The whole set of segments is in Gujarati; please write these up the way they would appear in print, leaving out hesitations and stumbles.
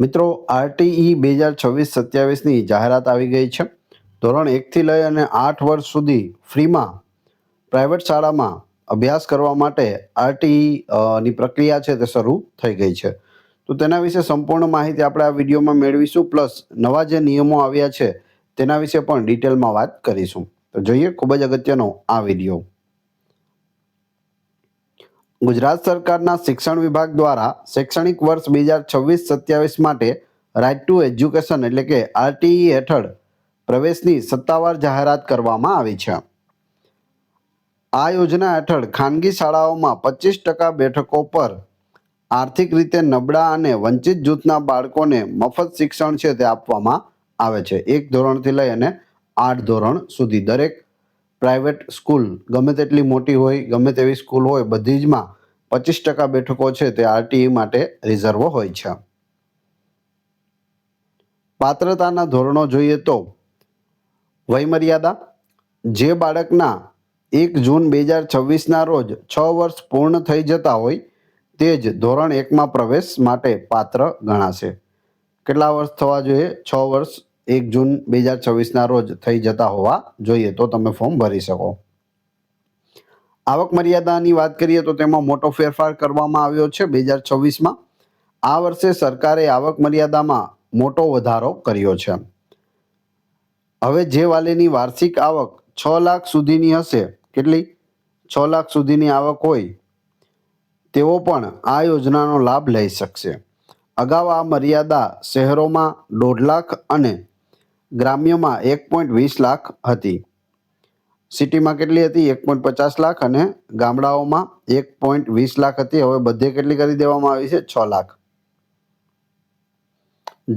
મિત્રો, આરટીઈ 2026-27ની જાહેરાત આવી ગઈ છે. ધોરણ 1થી લઈ અને 8 વર્ષ સુધી ફ્રીમાં પ્રાઇવેટ શાળામાં અભ્યાસ કરવા માટે આરટીઈ ની પ્રક્રિયા છે તે શરૂ થઈ ગઈ છે. તો તેના વિશે સંપૂર્ણ માહિતી આપણે આ વિડીયોમાં મેળવીશું, પ્લસ નવા જે નિયમો આવ્યા છે તેના વિશે પણ ડિટેલમાં વાત કરીશું. તો જોઈએ ખૂબ જ અગત્યનો આ વિડીયો. ગુજરાત સરકારના શિક્ષણ વિભાગ દ્વારા શૈક્ષણિક વર્ષ 2026-27 માટે રાઇટ ટુ એજ્યુકેશન એટલે કે આરટીઈ હેઠળ પ્રવેશની સત્તાવાર જાહેરાત કરવામાં આવી છે. આ યોજના હેઠળ ખાનગી શાળાઓમાં 25% બેઠકો પર આર્થિક રીતે નબળા અને વંચિત જૂથના બાળકોને મફત શિક્ષણ છે તે આપવામાં આવે છે. 1 ધોરણથી લઈ અને 8 ધોરણ સુધી દરેક પ્રાઇવેટ સ્કૂલ ગમે તેટલી મોટી હોય, ગમે તેવી સ્કૂલ હોય, બધી જમાં 25% બેઠકો છે તે આરટીઈ માટે રિઝર્વ હોય છે. પાત્રતાના ધોરણો જોઈએ તો વયમર્યાદા: જે બાળકના 1 જૂન 2026ના રોજ 6 વર્ષ પૂર્ણ થઈ જતા હોય તે જ ધોરણ 1માં પ્રવેશ માટે પાત્ર ગણાશે. કેટલા વર્ષ થવા જોઈએ? 6 વર્ષ 1 જૂન 2026ના રોજ થઈ જતા હોવા જોઈએ તો તમે ફોર્મ ભરી શકો. આવક મર્યાદાની વાત કરીએ તો તેમાં મોટો ફેરફાર કરવામાં આવ્યો છે 2026માં. આ વર્ષે સરકારે આવક મર્યાદામાં મોટો વધારો કર્યો છે. હવે જે વાલીની વાર્ષિક આવક 6 લાખ સુધીની હશે, કેટલી? 6 લાખ સુધીની આવક હોય તેઓ પણ આ યોજનાનો લાભ લઈ શકશે. અગાઉ આ મર્યાદા શહેરોમાં 1.5 લાખ અને ગ્રામ્યમાં 1.20 લાખ હતી. સિટીમાં કેટલી હતી? 1.50 લાખ અને ગામડાઓમાં 1.20 લાખ હતી. હવે બધે કેટલી કરી દેવામાં આવી છે? 6 લાખ.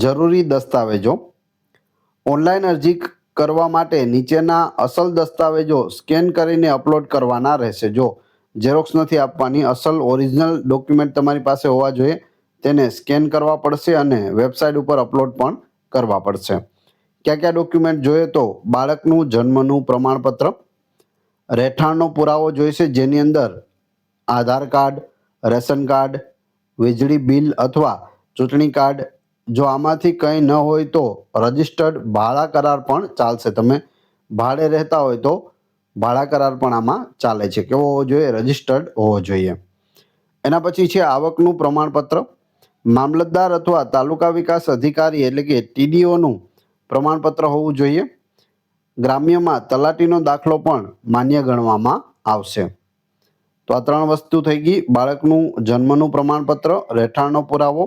જરૂરી દસ્તાવેજો: ઓનલાઈન અરજી કરવા માટે નીચેના અસલ દસ્તાવેજો સ્કેન કરીને અપલોડ કરવાના રહેશે. જો ઝેરોક્સ નથી આપવાની, અસલ ઓરિજિનલ ડોક્યુમેન્ટ તમારી પાસે હોવા જોઈએ. તેને સ્કેન કરવા પડશે અને વેબસાઇટ ઉપર અપલોડ પણ કરવા પડશે. કયા કયા ડોક્યુમેન્ટ જોઈએ તો બાળકનું જન્મનું પ્રમાણપત્ર, રહેઠાણનો પુરાવો જોઈશે જેની અંદર આધાર કાર્ડ, રેશન કાર્ડ, વીજળી બિલ અથવા ચૂંટણી કાર્ડ. જો આમાંથી કંઈ ન હોય તો રજિસ્ટર્ડ ભાડા કરાર પણ ચાલશે. તમે ભાડે રહેતા હોય તો ભાડા કરાર પણ આમાં ચાલે છે. કેવો હોવો જોઈએ? રજિસ્ટર્ડ હોવો જોઈએ. એના પછી છે આવકનું પ્રમાણપત્ર. મામલતદાર અથવા તાલુકા વિકાસ અધિકારી એટલે કે ટીડીઓનું પ્રમાણપત્ર હોવું જોઈએ. ગ્રામ્યમાં તલાટીનો દાખલો પણ માન્ય ગણવામાં આવશે. તો આ 3 વસ્તુ થઈ ગઈ: બાળકનું જન્મનું પ્રમાણપત્ર, રહેઠાણનો પુરાવો,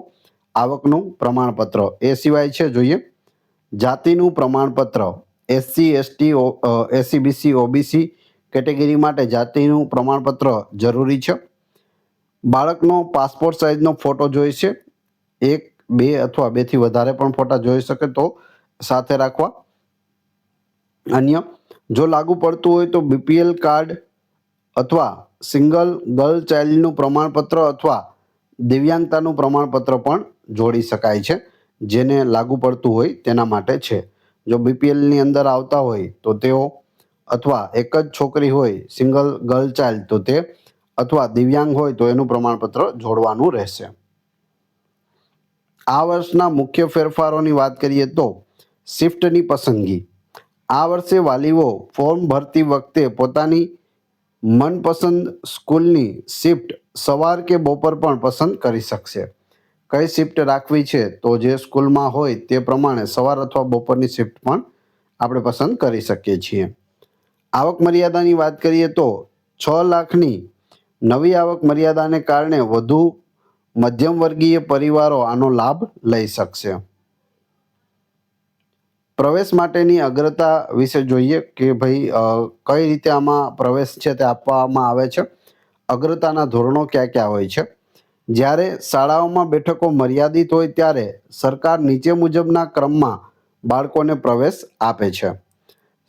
આવકનું પ્રમાણપત્ર. એ સિવાય છે જોઈએ જાતિનું પ્રમાણપત્ર. SC, ST, SC, BC, OBC category માટે જાતિનું પ્રમાણપત્ર જરૂરી છે. બાળકનો પાસપોર્ટ સાઇઝનો ફોટો જોઈશે. 1, 2 અથવા 2થી વધારે પણ ફોટા જોઈ શકે તો સાથે રાખવા. અન્ય જો લાગુ પડતું હોય તો બીપીએલ કાર્ડ અથવા સિંગલ ગર્લ ચાઇલ્ડનું પ્રમાણપત્ર અથવા દિવ્યાંગતાનું પ્રમાણપત્ર પણ જોડી શકાય છે. જેને લાગુ પડતું હોય તેના માટે છે. જો બીપીએલની અંદર આવતા હોય તો તેઓ, અથવા એક જ છોકરી હોય સિંગલ ગર્લ ચાઇલ્ડ તો તે, અથવા દિવ્યાંગ હોય તો એનું પ્રમાણપત્ર જોડવાનું રહેશે. આ વર્ષના મુખ્ય ફેરફારોની વાત કરીએ તો શિફ્ટની પસંદગી. આ વર્ષે વાલીઓ ફોર્મ ભરતી વખતે પોતાની મનપસંદ સ્કૂલની શિફ્ટ સવાર કે બપોર પણ પસંદ કરી શકશે. કઈ શિફ્ટ રાખવી છે તો જે સ્કૂલમાં હોય તે પ્રમાણે સવાર અથવા બપોરની શિફ્ટ પણ આપણે પસંદ કરી શકીએ છીએ. આવક મર્યાદાની વાત કરીએ તો 6 લાખની નવી આવક મર્યાદાને કારણે વધુ મધ્યમ વર્ગીય પરિવારો આનો લાભ લઈ શકશે. પ્રવેશ માટેની અગ્રતા વિશે જોઈએ કે ભાઈ કઈ રીતે આમાં પ્રવેશ છે તે આપવામાં આવે છે. અગ્રતાના ધોરણો કયા કયા હોય છે? જ્યારે શાળાઓમાં બેઠકો મર્યાદિત હોય ત્યારે સરકાર નીચે મુજબના ક્રમમાં બાળકોને પ્રવેશ આપે છે.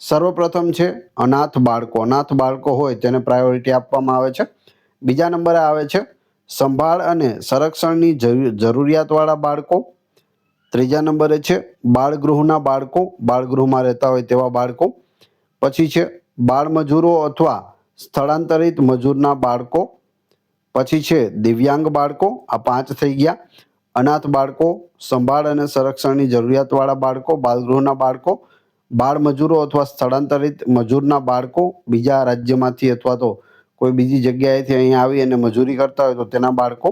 સર્વપ્રથમ છે અનાથ બાળકો. અનાથ બાળકો હોય તેને પ્રાયોરિટી આપવામાં આવે છે. બીજા નંબરે આવે છે સંભાળ અને સંરક્ષણની જરૂરિયાતવાળા બાળકો. ત્રીજા નંબરે છે બાળગૃહના બાળકો, બાળગૃહમાં રહેતા હોય તેવા બાળકો. પછી છે બાળ મજૂરો અથવા સ્થળાંતરિત મજૂરના બાળકો. પછી છે દિવ્યાંગ બાળકો. આ 5 થઈ ગયા. અનાથ બાળકો, સંભાળ અને સંરક્ષણની જરૂરિયાતવાળા બાળકો, બાલગૃહના બાળકો, બાળ મજૂરો અથવા સ્થળાંતરિત મજૂરના બાળકો, બીજા રાજ્યમાંથી અથવા તો કોઈ બીજી જગ્યાએથી અહીંયા આવી અને મજૂરી કરતા હોય તો તેના બાળકો,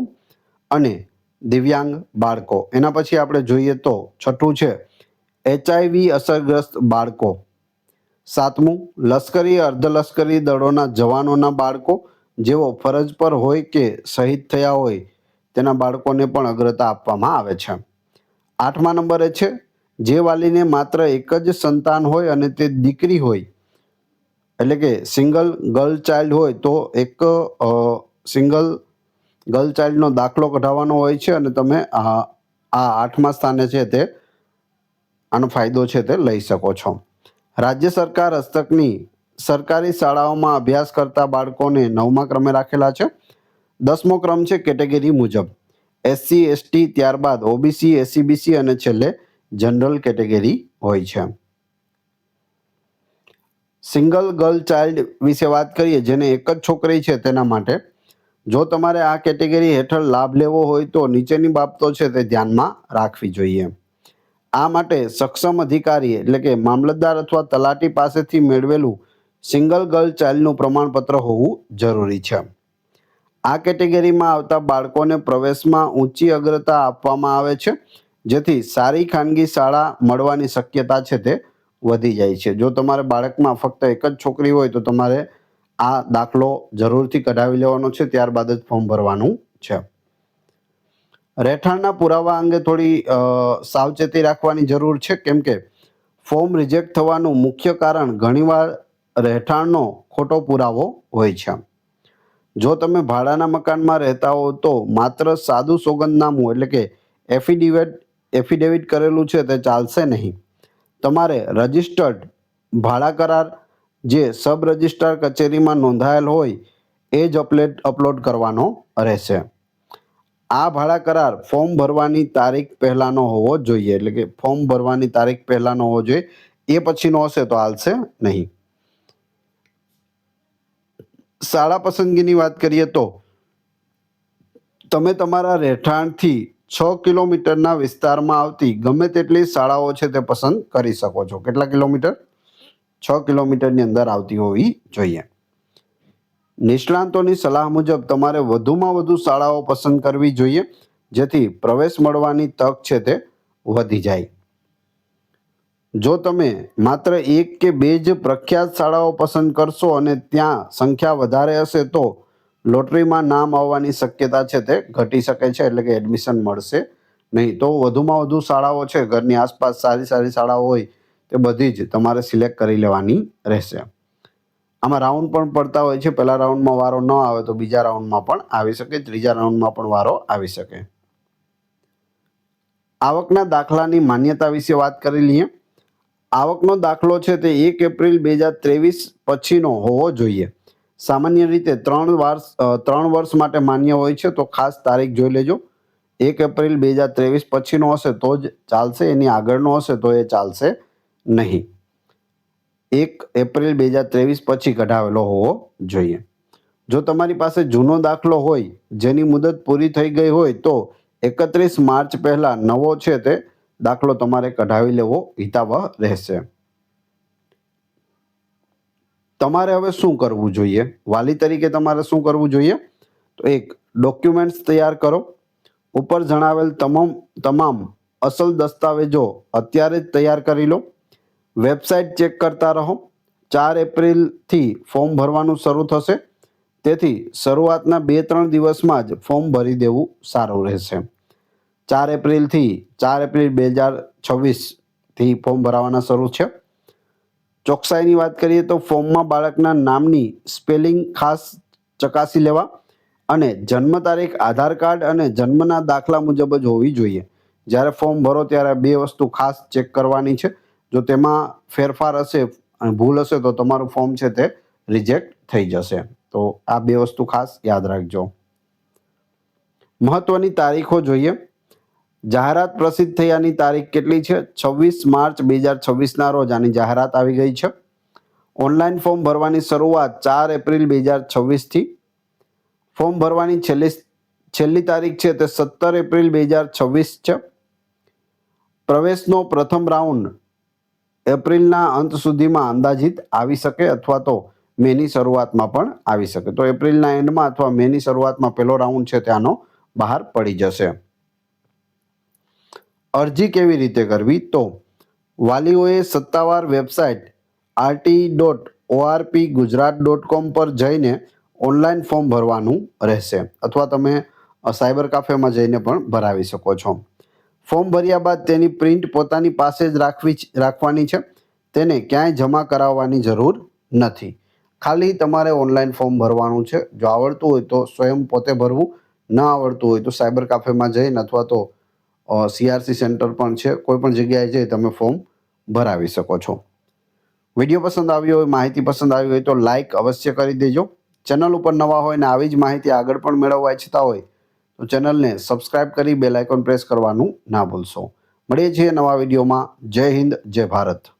અને દિવ્યાંગ બાળકો. એના પછી આપણે જોઈએ તો છઠ્ઠું છે HIV અસરગ્રસ્ત બાળકો. સાતમું, લશ્કરી અર્ધલશ્કરી દળોના જવાનોના બાળકો જેઓ ફરજ પર હોય કે શહીદ થયા હોય તેના બાળકોને પણ અગ્રતા આપવામાં આવે છે. 8મા નંબરે છે જે વાલીને માત્ર એક જ સંતાન હોય અને તે દીકરી હોય, એટલે કે સિંગલ ગર્લ ચાઇલ્ડ હોય તો એક સિંગલ ગર્લ ચાઇલ્ડનો દાખલો કઢાવવાનો હોય છે અને તમે આ 8મા સ્થાને છે તે આનો ફાયદો છે તે લઈ શકો છો. રાજ્ય સરકાર હસ્તકની સરકારી શાળાઓમાં અભ્યાસ કરતા બાળકોને 9મા ક્રમે રાખેલા છે. 10મો ક્રમ છે કેટેગરી મુજબ, SC ST, ત્યારબાદ OBC SCBC અને છેલ્લે જનરલ કેટેગરી હોય છે. સિંગલ ગર્લ ચાઇલ્ડ વિશે વાત કરીએ, જેને એક જ છોકરી છે તેના માટે, જો તમારે આ કેટેગરી હેઠળ લાભ લેવો હોય તો નીચેની બાબતો છે તે ધ્યાનમાં રાખવી જોઈએ. આ માટે સક્ષમ અધિકારી એટલે કે મામલતદાર અથવા તલાટી પાસેથી મેળવેલું સિંગલ ગર્લ ચાઇલ્ડનું પ્રમાણપત્ર હોવું જરૂરી છે. આ કેટેગરીમાં આવતા બાળકોને પ્રવેશમાં ઊંચી અગ્રતા આપવામાં આવે છે, જેથી સારી ખાનગી શાળા મળવાની શક્યતા છે તે વધી જાય છે. જો તમારે બાળકમાં ફક્ત એક જ છોકરી હોય તો તમારે આ દાખલો જરૂરથી કઢાવી લેવાનો છે, ત્યારબાદ જ ફોર્મ ભરવાનું છે. રહેઠાણના પુરાવા અંગે થોડી સાવચેતી રાખવાની જરૂર છે, કેમ કે ફોર્મ રિજેક્ટ થવાનું મુખ્ય કારણ ઘણીવાર રહેઠાણનો ખોટો પુરાવો હોય છે. જો તમે ભાડાના મકાનમાં રહેતા હો તો માત્ર સાદું સોગંદનામું એટલે કે એફિડેવિટ કરેલું છે તે ચાલશે નહીં. તમારે રજિસ્ટર્ડ ભાડા કરાર જે સબ રજિસ્ટ્રાર કચેરીમાં નોંધાયેલ હોય એ જ અપલોડ કરવાનો રહેશે. આ ભાડા કરાર ફોર્મ ભરવાની તારીખ પહેલાંનો હોવો જોઈએ, એટલે કે ફોર્મ ભરવાની તારીખ પહેલાંનો હોવો જોઈએ. એ પછીનો હશે તો હાલશે નહીં. શાળા પસંદગીની વાત કરીએ તો તમે તમારા રહેઠાણથી 6 કિલોમીટરના વિસ્તારમાં આવતી ગમે તેટલી શાળાઓ છે તે પસંદ કરી શકો છો. કેટલા કિલોમીટર? 6 કિલોમીટરની અંદર આવતી હોવી જોઈએ. નિષ્ણાંતોની સલાહ મુજબ તમારે વધુમાં વધુ શાળાઓ પસંદ કરવી જોઈએ, જેથી પ્રવેશ મળવાની તક છે તે વધી જાય. જો તમે માત્ર 1 કે 2 જ પ્રખ્યાત શાળાઓ પસંદ કરશો અને ત્યાં સંખ્યા વધારે હશે તો લોટરીમાં નામ આવવાની શક્યતા છે તે ઘટી શકે છે, એટલે કે એડમિશન મળશે નહીં. તો વધુમાં વધુ શાળાઓ છે, ઘરની આસપાસ સારી સારી શાળાઓ હોય તે બધી જ તમારે સિલેક્ટ કરી લેવાની રહેશે. આમાં રાઉન્ડ પણ પડતા હોય છે. પહેલા રાઉન્ડમાં વારો ન આવે તો બીજા રાઉન્ડમાં પણ આવી શકે, ત્રીજા રાઉન્ડમાં પણ વારો આવી શકે. આવકના દાખલાની માન્યતા વિશે વાત કરી લઈએ. આવકનો દાખલો છે તે 1 એપ્રિલ 2023 પછીનો હોવો જોઈએ. સામાન્ય રીતે 3 વર્ષ માટે માન્ય હોય છે, તો ખાસ તારીખ જોઈ લેજો. 1 એપ્રિલ 2023 પછીનો હશે તો જ ચાલશે, એની આગળનો હશે તો એ ચાલશે નહીં. 1 એપ્રિલ 2023 પછી કઢાવેલો હોવો જોઈએ. જો તમારી પાસે જૂનો દાખલો હોય જેની મુદત પૂરી થઈ ગઈ હોય તો 31 માર્ચ પહેલા નવો છે તે દાખલો તમારે કઢાવી લેવો હિતાવહ રહેશે. તમારે હવે શું કરવું જોઈએ? વાલી તરીકે તમારે શું કરવું જોઈએ? તો 1, ડોક્યુમેન્ટ્સ તૈયાર કરો. ઉપર જણાવેલ તમામ અસલ દસ્તાવેજો અત્યારે જ તૈયાર કરી લો. વેબસાઇટ ચેક કરતા રહો. 4 એપ્રિલથી ફોર્મ ભરવાનું શરૂ થશે, તેથી શરૂઆતના 2-3 દિવસમાં જ ફોર્મ ભરી દેવું સારું રહેશે. 4 એપ્રિલ 2026થી ફોર્મ ભરાવાના શરૂ છે. ચોકસાઈની વાત કરીએ તો ફોર્મમાં બાળકના નામની સ્પેલિંગ ખાસ ચકાસી લેવા અને જન્મ તારીખ આધાર કાર્ડ અને જન્મના દાખલા મુજબ જ હોવી જોઈએ. જ્યારે ફોર્મ ભરો ત્યારે 2 વસ્તુ ખાસ ચેક કરવાની છે. જો તેમાં ફેરફાર હશે અને ભૂલ હશે તો તમારું ફોર્મ છે તે રિજેક્ટ થઈ જશે. તો આ 2 વસ્તુ ખાસ યાદ રાખજો. મહત્વની તારીખો જોઈએ. જાહેરાત પ્રસિદ્ધ થયાની તારીખ કેટલી છે? 26 માર્ચ 2026ના રોજ આની જાહેરાત આવી ગઈ છે. ઓનલાઈન ફોર્મ ભરવાની શરૂઆત 4 એપ્રિલ 2026થી. ફોર્મ ભરવાની છેલ્લી તારીખ છે તે 17 એપ્રિલ 2026 છે. પ્રવેશનો પ્રથમ રાઉન્ડ એપ્રિલના અંત સુધીમાં અંદાજિત આવી શકે અથવા તો મેની શરૂઆતમાં પણ આવી શકે. તો એપ્રિલના એન્ડમાં અથવા મેની શરૂઆતમાં પહેલો રાઉન્ડ છે ત્યાંનો બહાર પડી જશે. અરજી કેવી રીતે કરવી? તો વાલીઓએ સત્તાવાર વેબસાઇટ rt.orpgujarat.com પર જઈને ઓનલાઈન ફોર્મ ભરવાનું રહેશે અથવા તમે સાયબર કાફેમાં જઈને પણ ભરાવી શકો છો. ફોર્મ ભર્યા બાદ તેની પ્રિન્ટ પોતાની પાસે જ રાખવાની છે. તેને ક્યાંય જમા કરાવવાની જરૂર નથી. ખાલી તમારે ઓનલાઈન ફોર્મ ભરવાનું છે. જો આવડતું હોય તો સ્વયં પોતે ભરવું, ન આવડતું હોય તો સાયબર કાફેમાં જઈને અથવા તો CRC સેન્ટર પણ છે, કોઈ પણ જગ્યાએ જઈ તમે ફોર્મ ભરાવી શકો છો. વિડીયો પસંદ આવ્યો હોય, માહિતી પસંદ આવી હોય તો લાઈક અવશ્ય કરી દેજો. ચેનલ ઉપર નવા હોય ને આવી જ માહિતી આગળ પણ મેળવવા ઈચ્છતા હોય તો ચેનલને સબસ્ક્રાઇબ કરી બેલ આઇકોન પ્રેસ કરવાનું ના ભૂલશો. મળીએ છીએ નવા વિડીયોમાં. જય હિન્દ, જય ભારત.